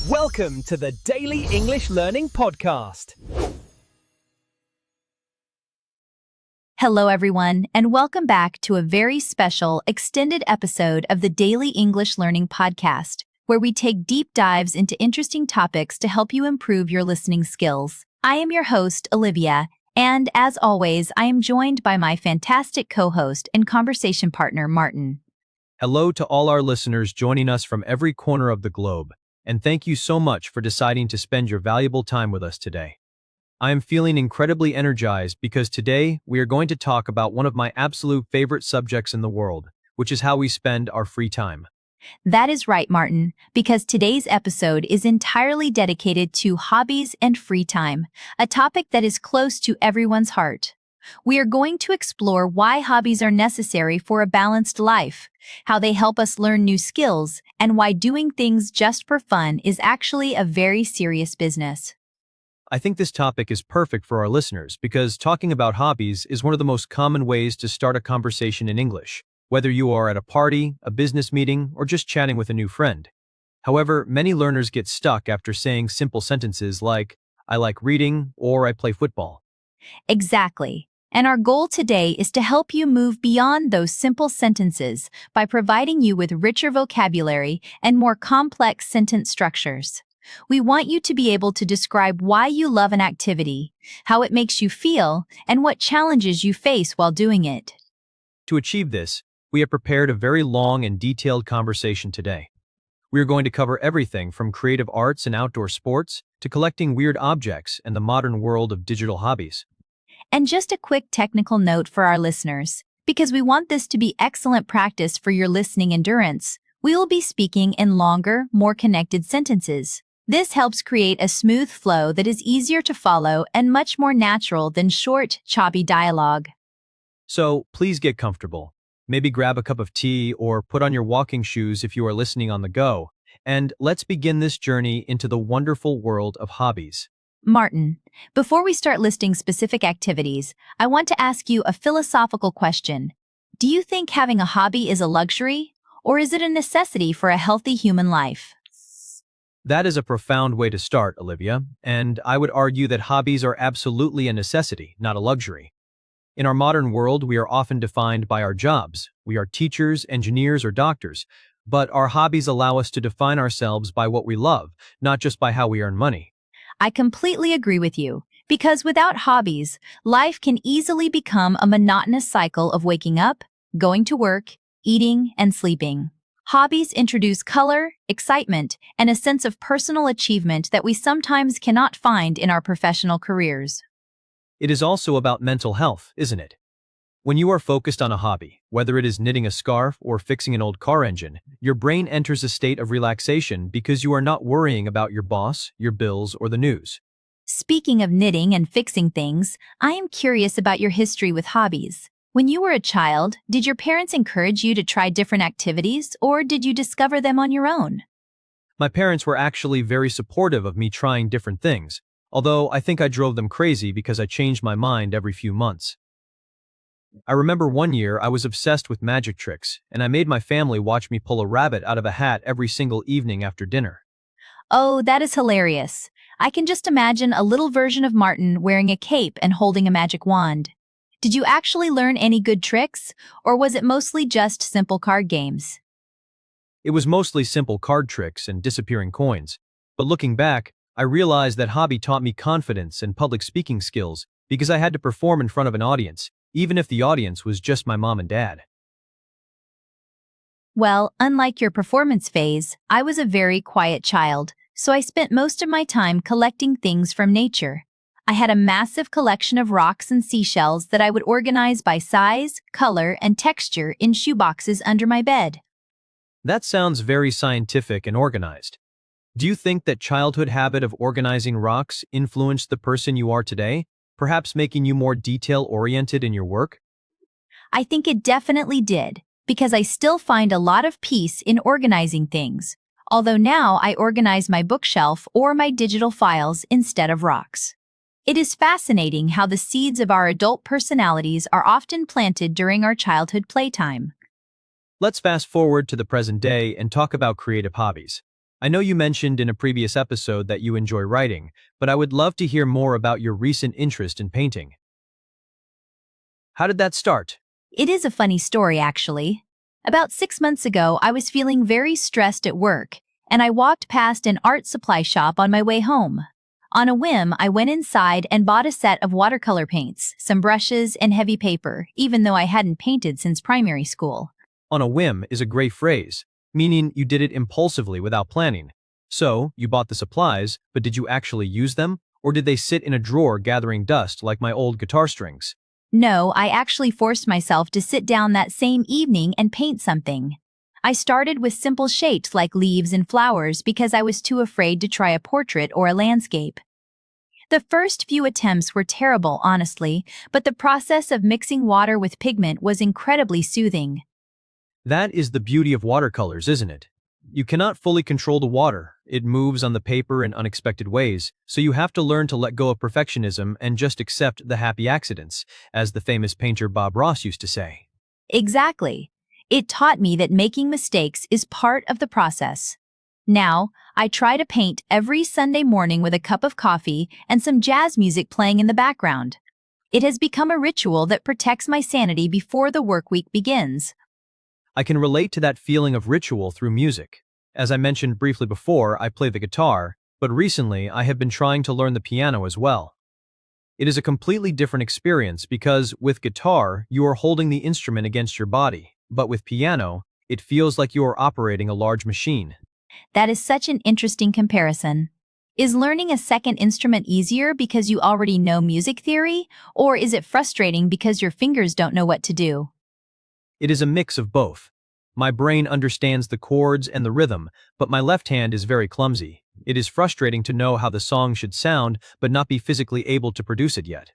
Welcome to the Daily English Learning Podcast. Hello, everyone, and welcome back to a very special extended episode of the Daily English Learning Podcast, where we take deep dives into interesting topics to help you improve your listening skills. I am your host, Olivia, and as always, I am joined by my fantastic co-host and conversation partner, Martin. Hello to all our listeners joining us from every corner of the globe, and thank you so much for deciding to spend your valuable time with us today. I am feeling incredibly energized because today we are going to talk about one of my absolute favorite subjects in the world, which is how we spend our free time. That is right, Martin, because today's episode is entirely dedicated to hobbies and free time, a topic that is close to everyone's heart. We are going to explore why hobbies are necessary for a balanced life, how they help us learn new skills, and why doing things just for fun is actually a very serious business. I think this topic is perfect for our listeners because talking about hobbies is one of the most common ways to start a conversation in English, whether you are at a party, a business meeting, or just chatting with a new friend. However, many learners get stuck after saying simple sentences like, "I like reading," or "I play football." Exactly. And our goal today is to help you move beyond those simple sentences by providing you with richer vocabulary and more complex sentence structures. We want you to be able to describe why you love an activity, how it makes you feel, and what challenges you face while doing it. To achieve this, we have prepared a very long and detailed conversation today. We are going to cover everything from creative arts and outdoor sports to collecting weird objects and the modern world of digital hobbies. And just a quick technical note for our listeners, because we want this to be excellent practice for your listening endurance, we will be speaking in longer, more connected sentences. This helps create a smooth flow that is easier to follow and much more natural than short, choppy dialogue. So please get comfortable. Maybe grab a cup of tea or put on your walking shoes if you are listening on the go. And let's begin this journey into the wonderful world of hobbies. Martin, before we start listing specific activities, I want to ask you a philosophical question. Do you think having a hobby is a luxury, or is it a necessity for a healthy human life? That is a profound way to start, Olivia, and I would argue that hobbies are absolutely a necessity, not a luxury. In our modern world, we are often defined by our jobs. We are teachers, engineers, or doctors, but our hobbies allow us to define ourselves by what we love, not just by how we earn money. I completely agree with you, because without hobbies, life can easily become a monotonous cycle of waking up, going to work, eating, and sleeping. Hobbies introduce color, excitement, and a sense of personal achievement that we sometimes cannot find in our professional careers. It is also about mental health, isn't it? When you are focused on a hobby, whether it is knitting a scarf or fixing an old car engine, your brain enters a state of relaxation because you are not worrying about your boss, your bills, or the news. Speaking of knitting and fixing things, I am curious about your history with hobbies. When you were a child, did your parents encourage you to try different activities, or did you discover them on your own? My parents were actually very supportive of me trying different things, although I think I drove them crazy because I changed my mind every few months. I remember one year I was obsessed with magic tricks, and I made my family watch me pull a rabbit out of a hat every single evening after dinner. Oh, that is hilarious. I can just imagine a little version of Martin wearing a cape and holding a magic wand. Did you actually learn any good tricks, or was it mostly just simple card games? It was mostly simple card tricks and disappearing coins, but looking back, I realized that hobby taught me confidence and public speaking skills because I had to perform in front of an audience, even if the audience was just my mom and dad. Well, unlike your performance phase, I was a very quiet child, so I spent most of my time collecting things from nature. I had a massive collection of rocks and seashells that I would organize by size, color, and texture in shoeboxes under my bed. That sounds very scientific and organized. Do you think that childhood habit of organizing rocks influenced the person you are today, perhaps making you more detail-oriented in your work? I think it definitely did, because I still find a lot of peace in organizing things, although now I organize my bookshelf or my digital files instead of rocks. It is fascinating how the seeds of our adult personalities are often planted during our childhood playtime. Let's fast forward to the present day and talk about creative hobbies. I know you mentioned in a previous episode that you enjoy writing, but I would love to hear more about your recent interest in painting. How did that start? It is a funny story, actually. About 6 months ago, I was feeling very stressed at work, and I walked past an art supply shop on my way home. On a whim, I went inside and bought a set of watercolor paints, some brushes, and heavy paper, even though I hadn't painted since primary school. On a whim is a great phrase, meaning you did it impulsively without planning. So, you bought the supplies, but did you actually use them? Or did they sit in a drawer gathering dust like my old guitar strings? No, I actually forced myself to sit down that same evening and paint something. I started with simple shapes like leaves and flowers because I was too afraid to try a portrait or a landscape. The first few attempts were terrible, honestly, but the process of mixing water with pigment was incredibly soothing. That is the beauty of watercolors, isn't it? You cannot fully control the water. It moves on the paper in unexpected ways, so you have to learn to let go of perfectionism and just accept the happy accidents, as the famous painter Bob Ross used to say. Exactly. It taught me that making mistakes is part of the process. Now, I try to paint every Sunday morning with a cup of coffee and some jazz music playing in the background. It has become a ritual that protects my sanity before the work week begins. I can relate to that feeling of ritual through music. As I mentioned briefly before, I play the guitar, but recently I have been trying to learn the piano as well. It is a completely different experience because with guitar, you are holding the instrument against your body, but with piano, it feels like you are operating a large machine. That is such an interesting comparison. Is learning a second instrument easier because you already know music theory, or is it frustrating because your fingers don't know what to do? It is a mix of both. My brain understands the chords and the rhythm, but my left hand is very clumsy. It is frustrating to know how the song should sound, but not be physically able to produce it yet.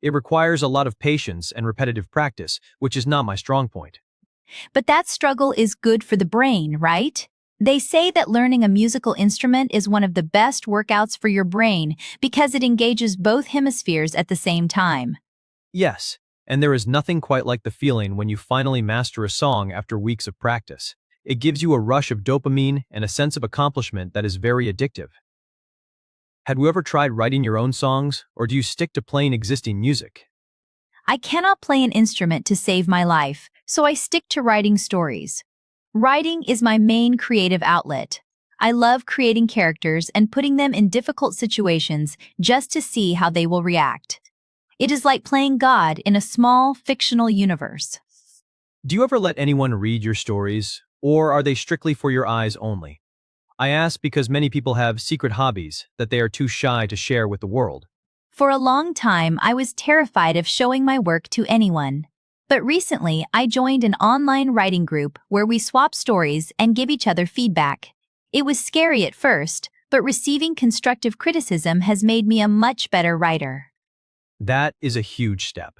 It requires a lot of patience and repetitive practice, which is not my strong point. But that struggle is good for the brain, right? They say that learning a musical instrument is one of the best workouts for your brain because it engages both hemispheres at the same time. Yes, and there is nothing quite like the feeling when you finally master a song after weeks of practice. It gives you a rush of dopamine and a sense of accomplishment that is very addictive. Had you ever tried writing your own songs, or do you stick to playing existing music? I cannot play an instrument to save my life, so I stick to writing stories. Writing is my main creative outlet. I love creating characters and putting them in difficult situations just to see how they will react. It is like playing God in a small, fictional universe. Do you ever let anyone read your stories, or are they strictly for your eyes only? I ask because many people have secret hobbies that they are too shy to share with the world. For a long time, I was terrified of showing my work to anyone. But recently, I joined an online writing group where we swap stories and give each other feedback. It was scary at first, but receiving constructive criticism has made me a much better writer. That is a huge step.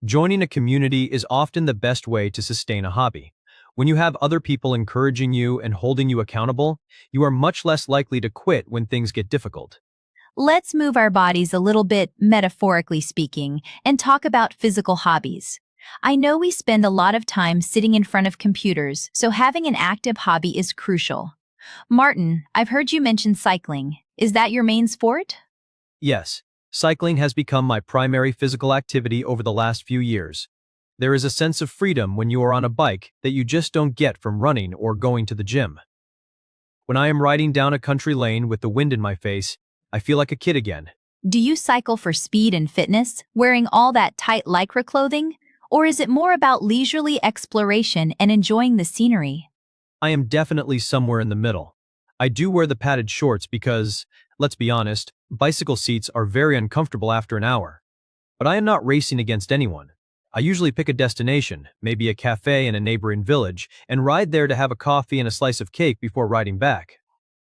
Joining a community is often the best way to sustain a hobby. When you have other people encouraging you and holding you accountable, you are much less likely to quit when things get difficult. Let's move our bodies a little bit, metaphorically speaking, and talk about physical hobbies. I know we spend a lot of time sitting in front of computers, so having an active hobby is crucial. Martin, I've heard you mention cycling. Is that your main sport? Yes, cycling has become my primary physical activity over the last few years. There is a sense of freedom when you are on a bike that you just don't get from running or going to the gym. When I am riding down a country lane with the wind in my face, I feel like a kid again. Do you cycle for speed and fitness, wearing all that tight lycra clothing? Or is it more about leisurely exploration and enjoying the scenery? I am definitely somewhere in the middle. I do wear the padded shorts because, let's be honest, bicycle seats are very uncomfortable after an hour. But I am not racing against anyone. I usually pick a destination, maybe a cafe in a neighboring village, and ride there to have a coffee and a slice of cake before riding back.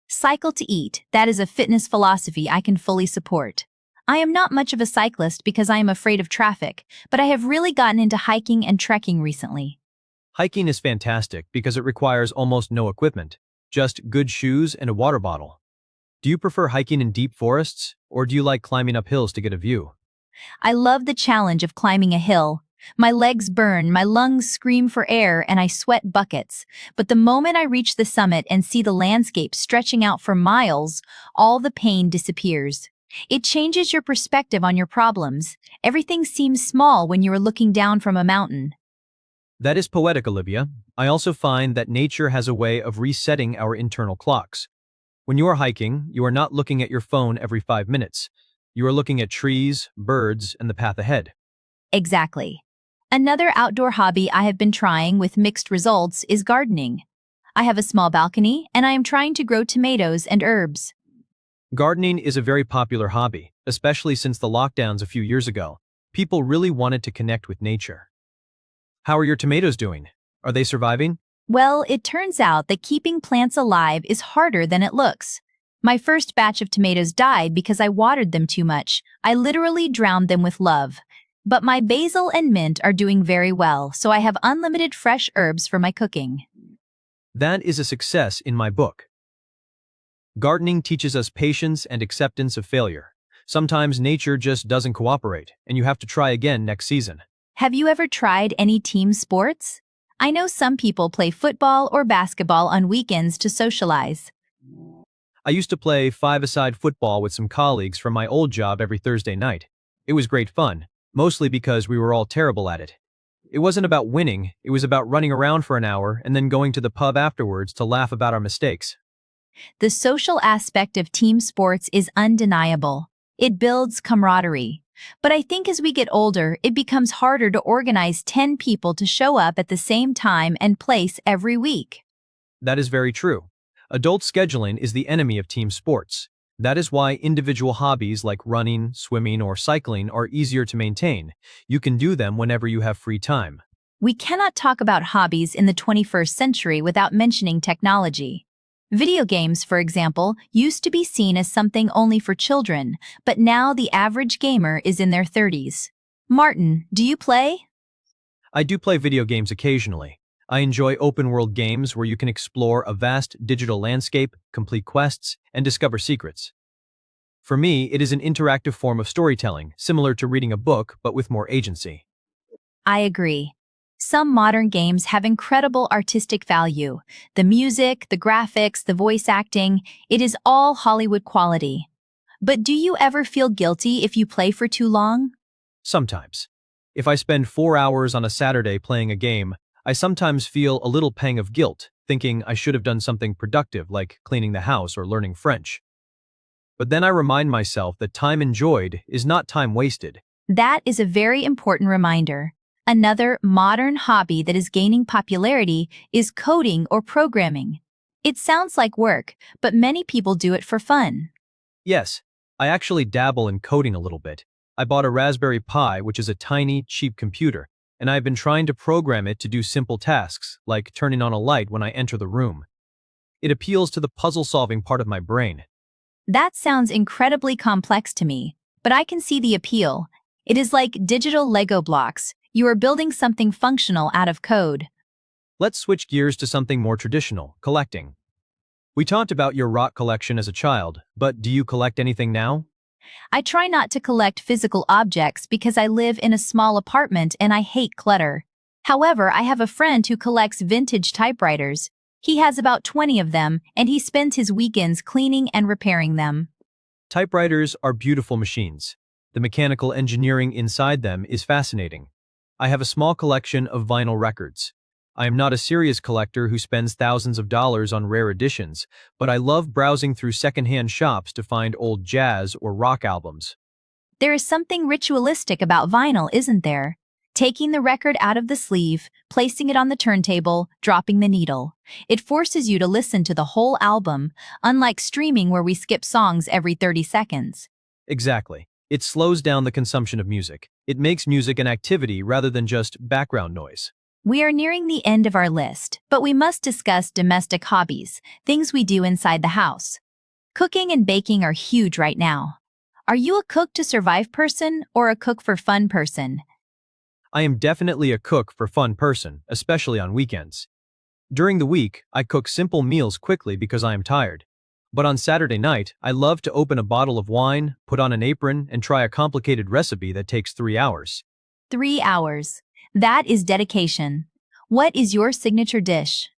Cycle to eat, that is a fitness philosophy I can fully support. I am not much of a cyclist because I am afraid of traffic, but I have really gotten into hiking and trekking recently. Hiking is fantastic because it requires almost no equipment, just good shoes and a water bottle. Do you prefer hiking in deep forests, or do you like climbing up hills to get a view? I love the challenge of climbing a hill, My legs burn, my lungs scream for air, and I sweat buckets. But the moment I reach the summit and see the landscape stretching out for miles, all the pain disappears. It changes your perspective on your problems. Everything seems small when you are looking down from a mountain. That is poetic, Olivia. I also find that nature has a way of resetting our internal clocks. When you are hiking, you are not looking at your phone every 5 minutes. You are looking at trees, birds, and the path ahead. Exactly. Another outdoor hobby I have been trying with mixed results is gardening. I have a small balcony, and I am trying to grow tomatoes and herbs. Gardening is a very popular hobby, especially since the lockdowns a few years ago. People really wanted to connect with nature. How are your tomatoes doing? Are they surviving? Well, it turns out that keeping plants alive is harder than it looks. My first batch of tomatoes died because I watered them too much. I literally drowned them with love. But my basil and mint are doing very well, so I have unlimited fresh herbs for my cooking. That is a success in my book. Gardening teaches us patience and acceptance of failure. Sometimes nature just doesn't cooperate, and you have to try again next season. Have you ever tried any team sports? I know some people play football or basketball on weekends to socialize. I used to play five-a-side football with some colleagues from my old job every Thursday night. It was great fun, mostly because we were all terrible at it. It wasn't about winning, it was about running around for an hour and then going to the pub afterwards to laugh about our mistakes. The social aspect of team sports is undeniable. It builds camaraderie. But I think as we get older, it becomes harder to organize 10 people to show up at the same time and place every week. That is very true. Adult scheduling is the enemy of team sports. That is why individual hobbies like running, swimming, or cycling are easier to maintain. You can do them whenever you have free time. We cannot talk about hobbies in the 21st century without mentioning technology. Video games, for example, used to be seen as something only for children, but now the average gamer is in their 30s. Martin, do you play? I do play video games occasionally. I enjoy open-world games where you can explore a vast digital landscape, complete quests, and discover secrets. For me, it is an interactive form of storytelling, similar to reading a book, but with more agency. I agree. Some modern games have incredible artistic value. The music, the graphics, the voice acting, it is all Hollywood quality. But do you ever feel guilty if you play for too long? Sometimes. If I spend 4 hours on a Saturday playing a game, I sometimes feel a little pang of guilt, thinking I should have done something productive like cleaning the house or learning French. But then I remind myself that time enjoyed is not time wasted. That is a very important reminder. Another modern hobby that is gaining popularity is coding or programming. It sounds like work, but many people do it for fun. Yes, I actually dabble in coding a little bit. I bought a Raspberry Pi, which is a tiny, cheap computer, and I've been trying to program it to do simple tasks, like turning on a light when I enter the room. It appeals to the puzzle-solving part of my brain. That sounds incredibly complex to me, but I can see the appeal. It is like digital Lego blocks. You are building something functional out of code. Let's switch gears to something more traditional, collecting. We talked about your rock collection as a child, but do you collect anything now? I try not to collect physical objects because I live in a small apartment and I hate clutter. However, I have a friend who collects vintage typewriters. He has about 20 of them, and he spends his weekends cleaning and repairing them. Typewriters are beautiful machines. The mechanical engineering inside them is fascinating. I have a small collection of vinyl records. I am not a serious collector who spends thousands of dollars on rare editions, but I love browsing through secondhand shops to find old jazz or rock albums. There is something ritualistic about vinyl, isn't there? Taking the record out of the sleeve, placing it on the turntable, dropping the needle. It forces you to listen to the whole album, unlike streaming where we skip songs every 30 seconds. Exactly. It slows down the consumption of music. It makes music an activity rather than just background noise. We are nearing the end of our list, but we must discuss domestic hobbies, things we do inside the house. Cooking and baking are huge right now. Are you a cook to survive person or a cook for fun person? I am definitely a cook for fun person, especially on weekends. During the week, I cook simple meals quickly because I am tired. But on Saturday night, I love to open a bottle of wine, put on an apron, and try a complicated recipe that takes 3 hours. 3 hours. That is dedication. What is your signature dish?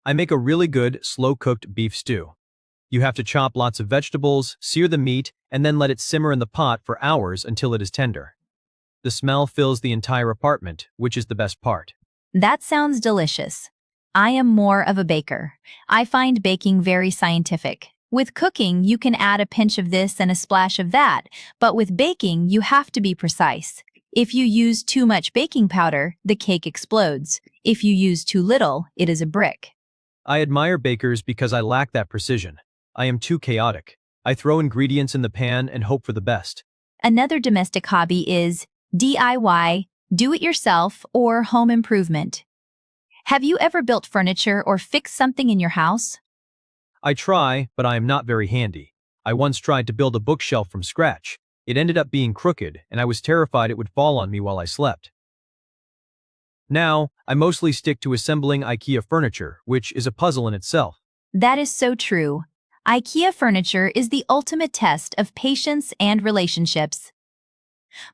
I make a really good, slow-cooked beef stew. You have to chop lots of vegetables, sear the meat, and then let it simmer in the pot for hours until it is tender. The smell fills the entire apartment, which is the best part. That sounds delicious. I am more of a baker. I find baking very scientific. With cooking, you can add a pinch of this and a splash of that, but with baking, you have to be precise. If you use too much baking powder, the cake explodes. If you use too little, it is a brick. I admire bakers because I lack that precision. I am too chaotic. I throw ingredients in the pan and hope for the best. Another domestic hobby is DIY, do-it-yourself, or home improvement. Have you ever built furniture or fixed something in your house? I try, but I am not very handy. I once tried to build a bookshelf from scratch. It ended up being crooked, and I was terrified it would fall on me while I slept. Now, I mostly stick to assembling IKEA furniture, which is a puzzle in itself. That is so true. IKEA furniture is the ultimate test of patience and relationships.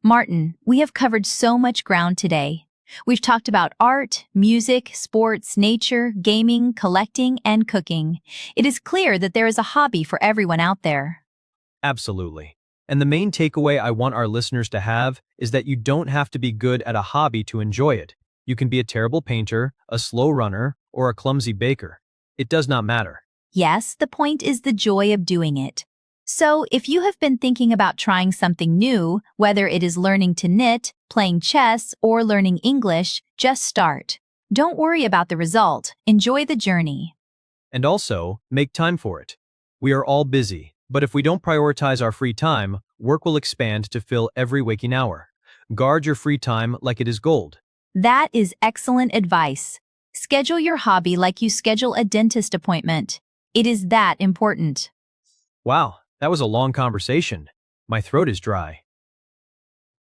Martin, we have covered so much ground today. We've talked about art, music, sports, nature, gaming, collecting, and cooking. It is clear that there is a hobby for everyone out there. Absolutely. And the main takeaway I want our listeners to have is that you don't have to be good at a hobby to enjoy it. You can be a terrible painter, a slow runner, or a clumsy baker. It does not matter. Yes, the point is the joy of doing it. So, if you have been thinking about trying something new, whether it is learning to knit, playing chess, or learning English, just start. Don't worry about the result. Enjoy the journey. And also, make time for it. We are all busy, but if we don't prioritize our free time, work will expand to fill every waking hour. Guard your free time like it is gold. That is excellent advice. Schedule your hobby like you schedule a dentist appointment. It is that important. Wow, that was a long conversation. My throat is dry.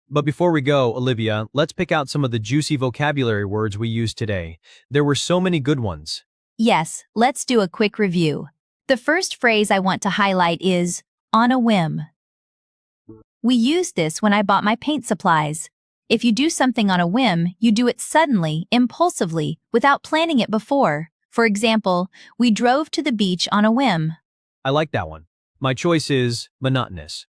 But before we go, Olivia, let's pick out some of the juicy vocabulary words we used today. There were so many good ones. Yes, let's do a quick review. The first phrase I want to highlight is on a whim. We used this when I bought my paint supplies. If you do something on a whim, you do it suddenly, impulsively, without planning it before. For example, we drove to the beach on a whim. I like that one. My choice is monotonous.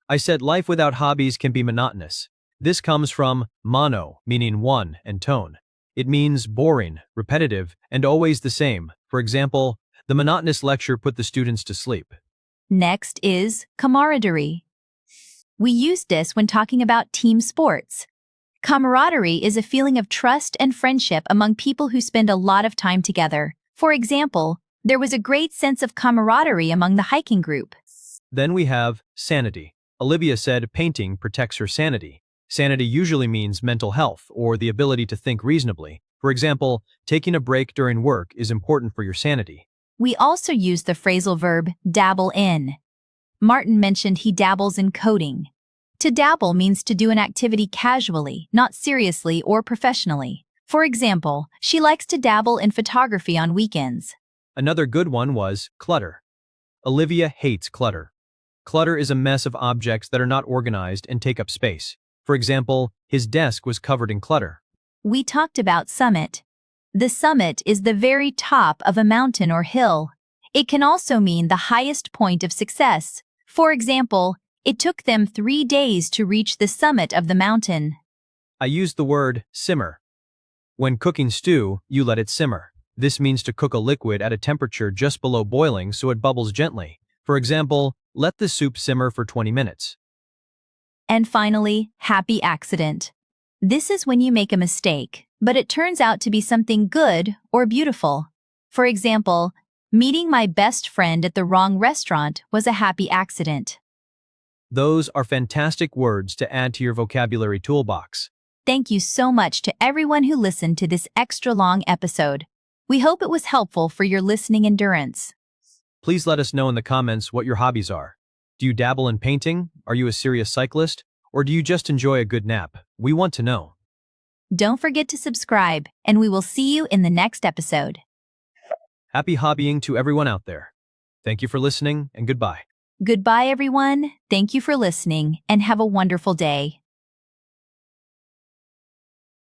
I said life without hobbies can be monotonous. This comes from mono, meaning one, and tone. It means boring, repetitive, and always the same. For example, the monotonous lecture put the students to sleep. Next is camaraderie. We use this when talking about team sports. Camaraderie is a feeling of trust and friendship among people who spend a lot of time together. For example, there was a great sense of camaraderie among the hiking group. Then we have sanity. Olivia said painting protects her sanity. Sanity usually means mental health or the ability to think reasonably. For example, taking a break during work is important for your sanity. We also use the phrasal verb dabble in. Martin mentioned he dabbles in coding. To dabble means to do an activity casually, not seriously or professionally. For example, she likes to dabble in photography on weekends. Another good one was clutter. Olivia hates clutter. Clutter is a mess of objects that are not organized and take up space. For example, his desk was covered in clutter. We talked about summit. The summit is the very top of a mountain or hill. It can also mean the highest point of success. For example, it took them 3 days to reach the summit of the mountain. I used the word simmer. When cooking stew, you let it simmer. This means to cook a liquid at a temperature just below boiling so it bubbles gently. For example, let the soup simmer for 20 minutes. And finally, happy accident. This is when you make a mistake, but it turns out to be something good or beautiful. For example, meeting my best friend at the wrong restaurant was a happy accident. Those are fantastic words to add to your vocabulary toolbox. Thank you so much to everyone who listened to this extra long episode. We hope it was helpful for your listening endurance. Please let us know in the comments what your hobbies are. Do you dabble in painting? Are you a serious cyclist? Or do you just enjoy a good nap? We want to know. Don't forget to subscribe, and we will see you in the next episode. Happy hobbying to everyone out there. Thank you for listening, and goodbye. Goodbye, everyone. Thank you for listening, and have a wonderful day.